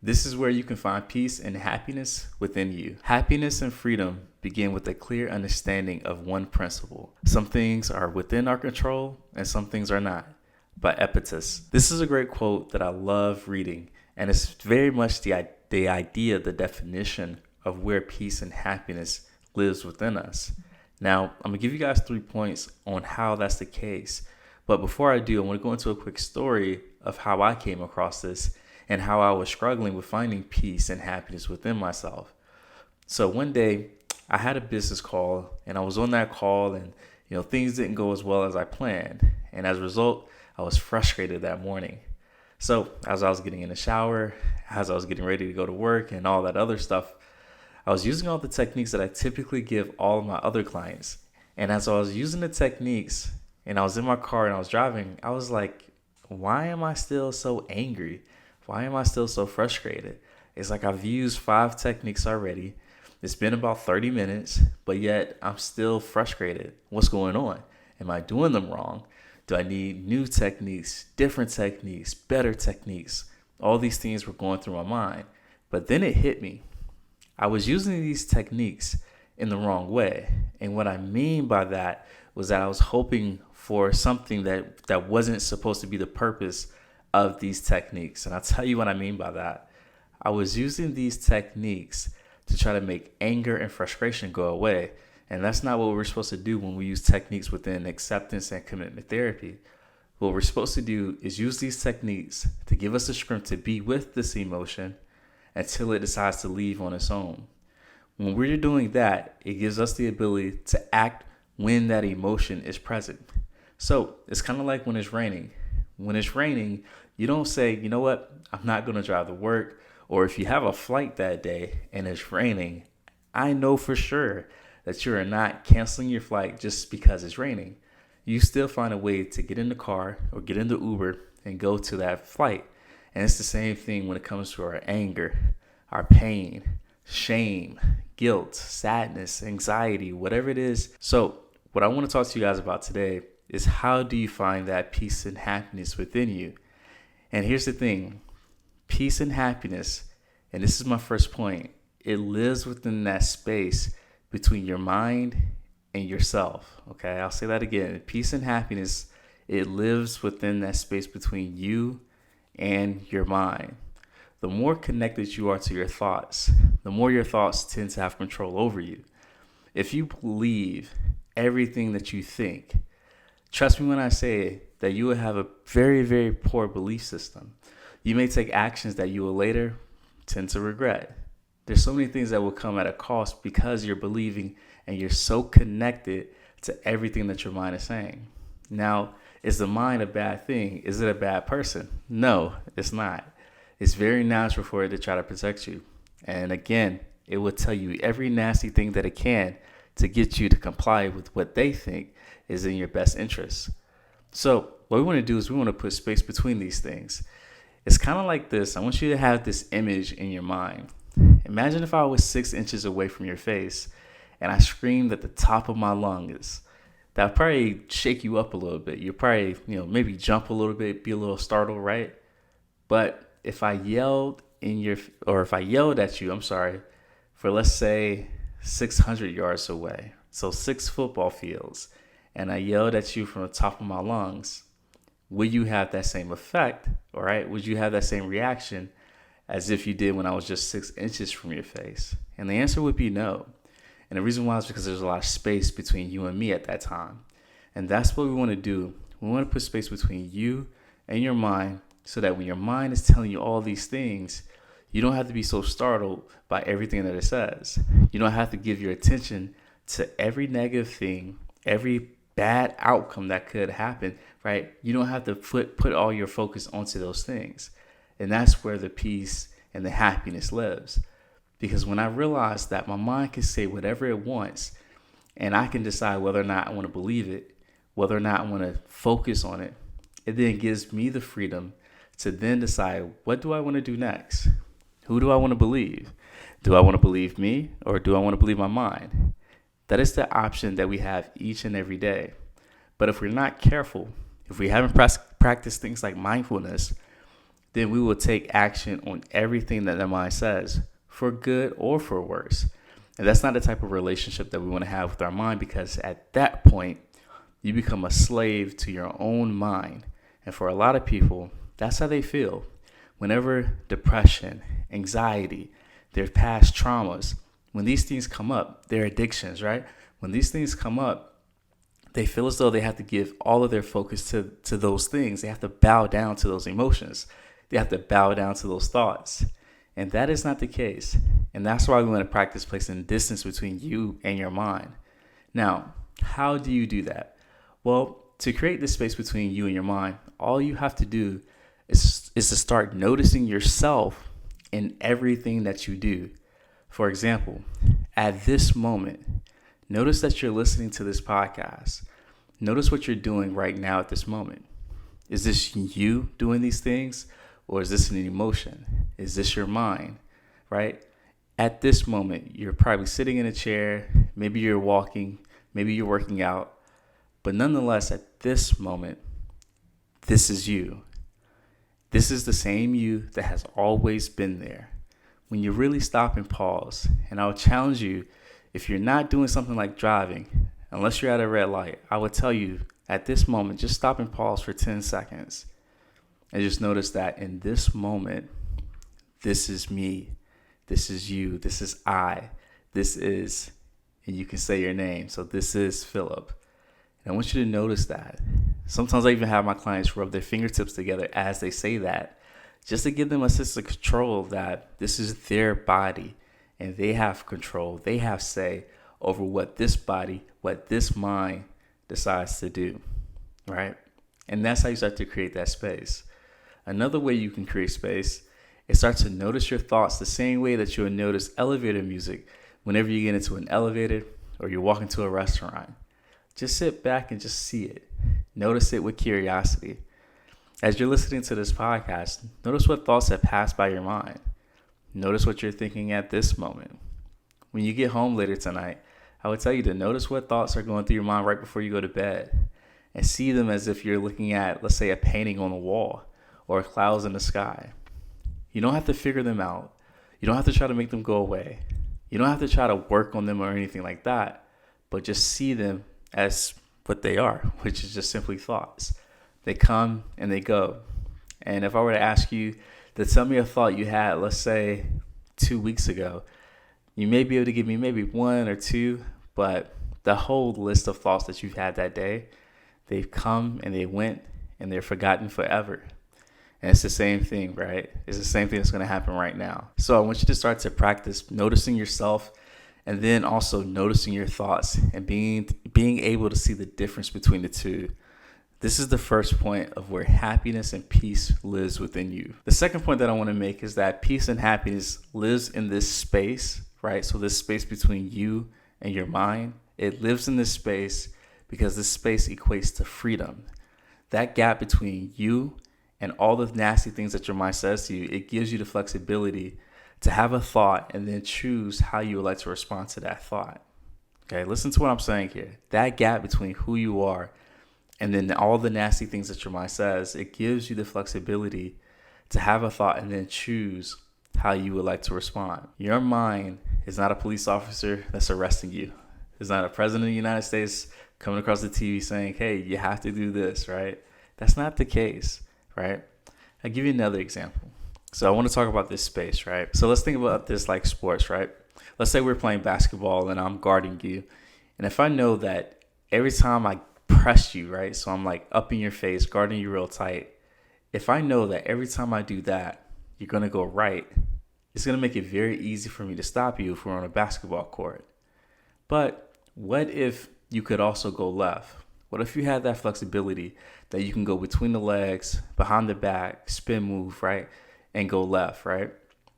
This is where you can find peace and happiness within you. Happiness and freedom begin with a clear understanding of one principle. Some things are within our control and some things are not. By Epictetus. This is a great quote that I love reading, and it's very much the idea, the definition of where peace and happiness lives within us. Now, I'm gonna give you guys 3 points on how that's the case. But before I do, I want to go into a quick story of how I came across this and how I was struggling with finding peace and happiness within myself. So one day I had a business call and I was on that call and things didn't go as well as I planned. And as a result, I was frustrated that morning. So as I was getting in the shower, as I was getting ready to go to work and all that other stuff, I was using all the techniques that I typically give all of my other clients. And as I was using the techniques and I was in my car and I was driving, I was like, why am I still so angry? Why am I still so frustrated? It's like I've used 5 techniques already. It's been about 30 minutes, but yet I'm still frustrated. What's going on? Am I doing them wrong? Do I need new techniques, different techniques, better techniques? All these things were going through my mind. But then it hit me. I was using these techniques in the wrong way. And what I mean by that was that I was hoping for something that wasn't supposed to be the purpose of these techniques. And I'll tell you what I mean by that. I was using these techniques to try to make anger and frustration go away. And that's not what we're supposed to do when we use techniques within acceptance and commitment therapy. What we're supposed to do is use these techniques to give us the strength to be with this emotion until it decides to leave on its own. When we're doing that, it gives us the ability to act when that emotion is present. So it's kind of like when it's raining. When it's raining, you don't say, you know what, I'm not going to drive to work. Or if you have a flight that day and it's raining, I know for sure that you are not canceling your flight just because it's raining. You still find a way to get in the car or get in the Uber and go to that flight. And it's the same thing when it comes to our anger, our pain, shame, guilt, sadness, anxiety, whatever it is. So what I want to talk to you guys about today is how do you find that peace and happiness within you? And here's the thing, peace and happiness, and this is my first point, it lives within that space between your mind and yourself. Okay, I'll say that again. Peace and happiness, it lives within that space between you and your mind. The more connected you are to your thoughts, the more your thoughts tend to have control over you. If you believe everything that you think, trust me when I say that you will have a very, very poor belief system. You may take actions that you will later tend to regret. There's so many things that will come at a cost because you're believing and you're so connected to everything that your mind is saying. Now, is the mind a bad thing? Is it a bad person? No, it's not. It's very natural for it to try to protect you. And again, it will tell you every nasty thing that it can to get you to comply with what they think is in your best interest. So what we want to do is we want to put space between these things. It's kind of like this. I want you to have this image in your mind. Imagine if I was 6 inches away from your face and I screamed at the top of my lungs. That would probably shake you up a little bit. You'll probably, maybe jump a little bit, be a little startled, right? But if I yelled if I yelled at you, for let's say 600 yards away, so 6 football fields, and I yelled at you from the top of my lungs, would you have that same effect, all right? Would you have that same reaction as if you did when I was just 6 inches from your face? And the answer would be no. And the reason why is because there's a lot of space between you and me at that time. And that's what we want to do. We want to put space between you and your mind so that when your mind is telling you all these things, you don't have to be so startled by everything that it says. You don't have to give your attention to every negative thing, every bad outcome that could happen, right? You don't have to put all your focus onto those things. And that's where the peace and the happiness lives. Because when I realize that my mind can say whatever it wants, and I can decide whether or not I want to believe it, whether or not I want to focus on it, it then gives me the freedom to then decide, what do I want to do next? Who do I want to believe? Do I want to believe me or do I want to believe my mind? That is the option that we have each and every day. But if we're not careful, if we haven't practiced things like mindfulness, then we will take action on everything that the mind says, for good or for worse. And that's not the type of relationship that we want to have with our mind, because at that point, you become a slave to your own mind. And for a lot of people, that's how they feel. Whenever depression, anxiety, their past traumas, when these things come up, their addictions, right? When these things come up, they feel as though they have to give all of their focus to those things. They have to bow down to those emotions. They have to bow down to those thoughts. And that is not the case. And that's why we want to practice placing distance between you and your mind. Now, how do you do that? Well, to create this space between you and your mind, all you have to do is to start noticing yourself in everything that you do. For example, at this moment, notice that you're listening to this podcast. Notice what you're doing right now at this moment. Is this you doing these things, or is this an emotion? Is this your mind, right? At this moment, you're probably sitting in a chair. Maybe you're walking. Maybe you're working out. But nonetheless, at this moment, this is you. This is the same you that has always been there. When you really stop and pause, and I would challenge you, if you're not doing something like driving, unless you're at a red light, I would tell you at this moment, just stop and pause for 10 seconds. And just notice that in this moment, this is me. This is you. This is I. This is, and you can say your name. So this is Philip. And I want you to notice that. Sometimes I even have my clients rub their fingertips together as they say that, just to give them a sense of control that this is their body and they have control. They have say over what this body, what this mind decides to do, right? And that's how you start to create that space. Another way you can create space is start to notice your thoughts the same way that you would notice elevator music whenever you get into an elevator or you're walking to a restaurant. Just sit back and just see it. Notice it with curiosity. As you're listening to this podcast, notice what thoughts have passed by your mind. Notice what you're thinking at this moment. When you get home later tonight, I would tell you to notice what thoughts are going through your mind right before you go to bed, and see them as if you're looking at, let's say, a painting on the wall or clouds in the sky. You don't have to figure them out. You don't have to try to make them go away. You don't have to try to work on them or anything like that, but just see them as what they are, which is just simply thoughts. They come and they go. And if I were to ask you to tell me a thought you had, let's say 2 weeks ago, you may be able to give me maybe one or two, but the whole list of thoughts that you've had that day, they've come and they went and they're forgotten forever. And it's the same thing, right? It's the same thing that's going to happen right now. So I want you to start to practice noticing yourself, and then also noticing your thoughts and being able to see the difference between the two. This is the first point of where happiness and peace lives within you. The second point that I want to make is that peace and happiness lives in this space, right? So this space between you and your mind, it lives in this space because this space equates to freedom. That gap between you and all the nasty things that your mind says to you, it gives you the flexibility to have a thought and then choose how you would like to respond to that thought. Okay, listen to what I'm saying here. That gap between who you are and then all the nasty things that your mind says, it gives you the flexibility to have a thought and then choose how you would like to respond. Your mind is not a police officer that's arresting you. It's not a president of the United States coming across the TV saying, hey, you have to do this, right? That's not the case, right? I'll give you another example. So I want to talk about this space, right? So let's think about this like sports, right? Let's say we're playing basketball and I'm guarding you. And if I know that every time I press you, right? So I'm like up in your face, guarding you real tight. If I know that every time I do that, you're going to go right, it's going to make it very easy for me to stop you if we're on a basketball court. But what if you could also go left? What if you had that flexibility that you can go between the legs, behind the back, spin move, right? And go left, right?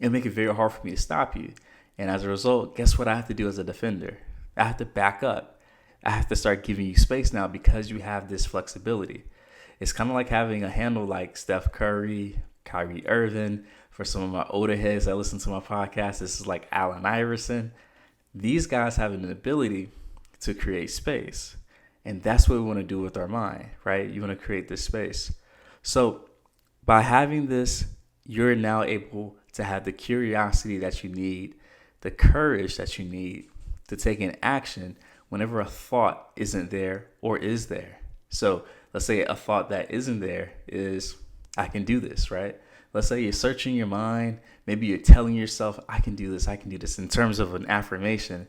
It'll make it very hard for me to stop you. And as a result, guess what I have to do as a defender? I have to back up. I have to start giving you space now because you have this flexibility. It's kind of like having a handle like Steph Curry, Kyrie Irving. For some of my older heads that listen to my podcast, this is like Allen Iverson. These guys have an ability to create space. And that's what we want to do with our mind, right? You want to create this space. So by having this you're now able to have the curiosity that you need, the courage that you need to take an action whenever a thought isn't there or is there. So let's say a thought that isn't there is, I can do this, right? Let's say you're searching your mind. Maybe you're telling yourself, I can do this in terms of an affirmation,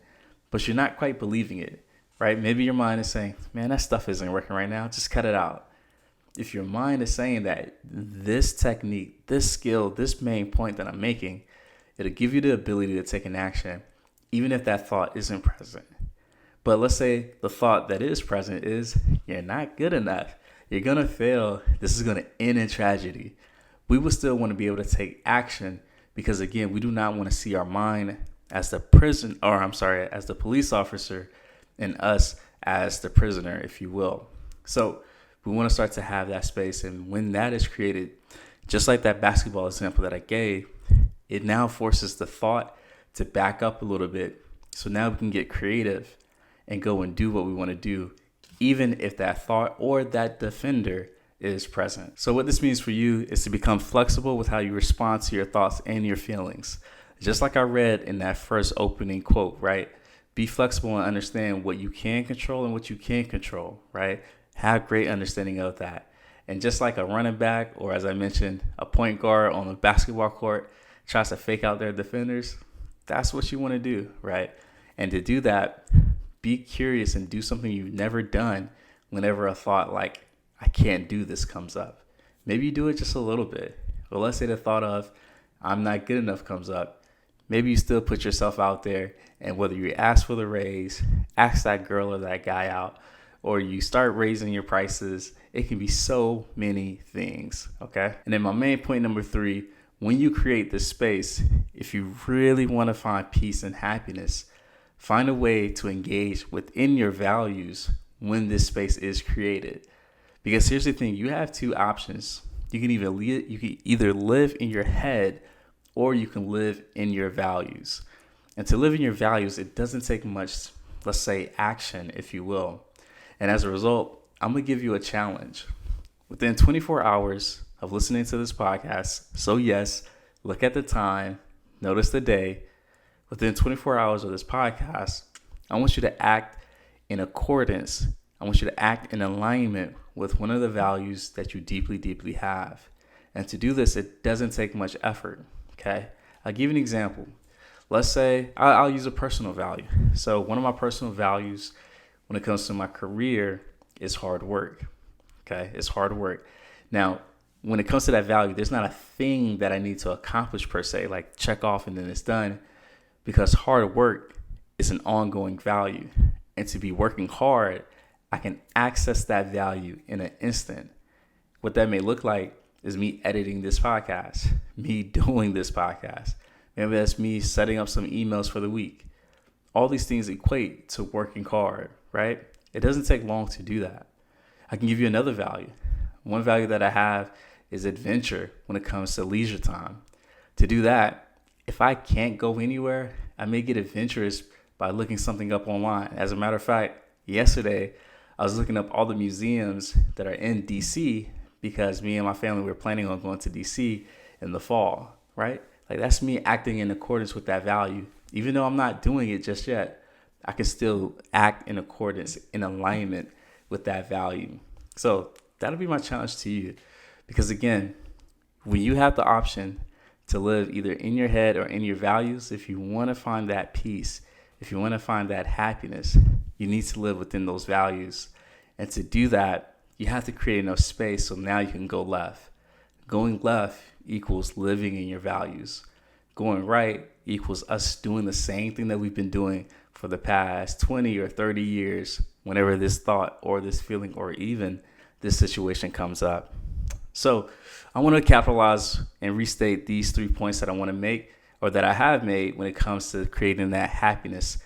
but you're not quite believing it, right? Maybe your mind is saying, man, that stuff isn't working right now. Just cut it out. If your mind is saying that this technique, this skill, this main point that I'm making, it'll give you the ability to take an action, even if that thought isn't present. But let's say the thought that is present is, you're not good enough. You're going to fail. This is going to end in tragedy. We will still want to be able to take action because, again, we do not want to see our mind as the as the police officer and us as the prisoner, if you will. So we want to start to have that space. And when that is created, just like that basketball example that I gave, it now forces the thought to back up a little bit. So now we can get creative and go and do what we want to do, even if that thought or that defender is present. So what this means for you is to become flexible with how you respond to your thoughts and your feelings. Just like I read in that first opening quote, right? Be flexible and understand what you can control and what you can't control, right? Have great understanding of that. And just like a running back, or as I mentioned, a point guard on a basketball court tries to fake out their defenders, that's what you want to do, right? And to do that, be curious and do something you've never done whenever a thought like, I can't do this comes up. Maybe you do it just a little bit. But let's say the thought of, I'm not good enough comes up. Maybe you still put yourself out there, and whether you ask for the raise, ask that girl or that guy out, or you start raising your prices, it can be so many things, okay? And then my main point number 3, when you create this space, if you really want to find peace and happiness, find a way to engage within your values when this space is created. Because here's the thing, you have two options. You can either live in your head or you can live in your values. And to live in your values, it doesn't take much, let's say, action, if you will. And as a result, I'm going to give you a challenge. Within 24 hours of listening to this podcast, so yes, look at the time, notice the day. Within 24 hours of this podcast, I want you to act in accordance. I want you to act in alignment with one of the values that you deeply, deeply have. And to do this, it doesn't take much effort, okay? I'll give you an example. Let's say I'll use a personal value. So one of my personal values when it comes to my career is hard work, okay? It's hard work. Now, when it comes to that value, there's not a thing that I need to accomplish per se, like check off and then it's done, because hard work is an ongoing value. And to be working hard, I can access that value in an instant. What that may look like is me editing this podcast, me doing this podcast. Maybe that's me setting up some emails for the week. All these things equate to working hard, right? It doesn't take long to do that. I can give you another value. One value that I have is adventure when it comes to leisure time. To do that, if I can't go anywhere, I may get adventurous by looking something up online. As a matter of fact, yesterday, I was looking up all the museums that are in DC because me and my family were planning on going to DC in the fall, right? Like that's me acting in accordance with that value. Even though I'm not doing it just yet, I can still act in accordance, in alignment with that value. So that'll be my challenge to you. Because again, when you have the option to live either in your head or in your values, if you want to find that peace, if you want to find that happiness, you need to live within those values. And to do that, you have to create enough space so now you can go left. Going left equals living in your values. Going right equals us doing the same thing that we've been doing for the past 20 or 30 years whenever this thought or this feeling or even this situation comes up. So I want to capitalize and restate these 3 points that I want to make or that I have made when it comes to creating that happiness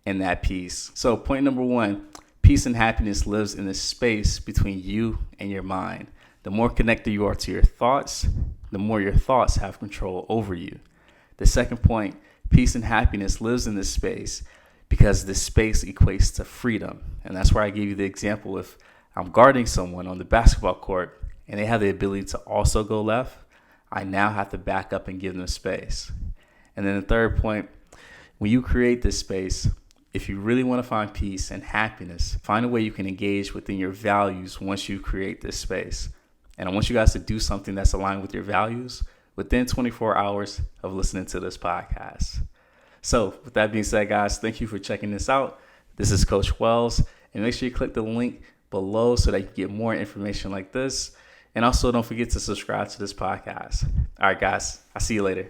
and that peace. So point number 1, peace and happiness lives in the space between you and your mind. The more connected you are to your thoughts, the more your thoughts have control over you. The second point, peace and happiness lives in this space because this space equates to freedom. And that's where I gave you the example. If I'm guarding someone on the basketball court and they have the ability to also go left, I now have to back up and give them space. And then the third point, when you create this space, if you really want to find peace and happiness, find a way you can engage within your values once you create this space. And I want you guys to do something that's aligned with your values within 24 hours of listening to this podcast. So with that being said, guys, thank you for checking this out. This is Coach Wells, and make sure you click the link below so that you can get more information like this. And also don't forget to subscribe to this podcast. All right, guys, I'll see you later.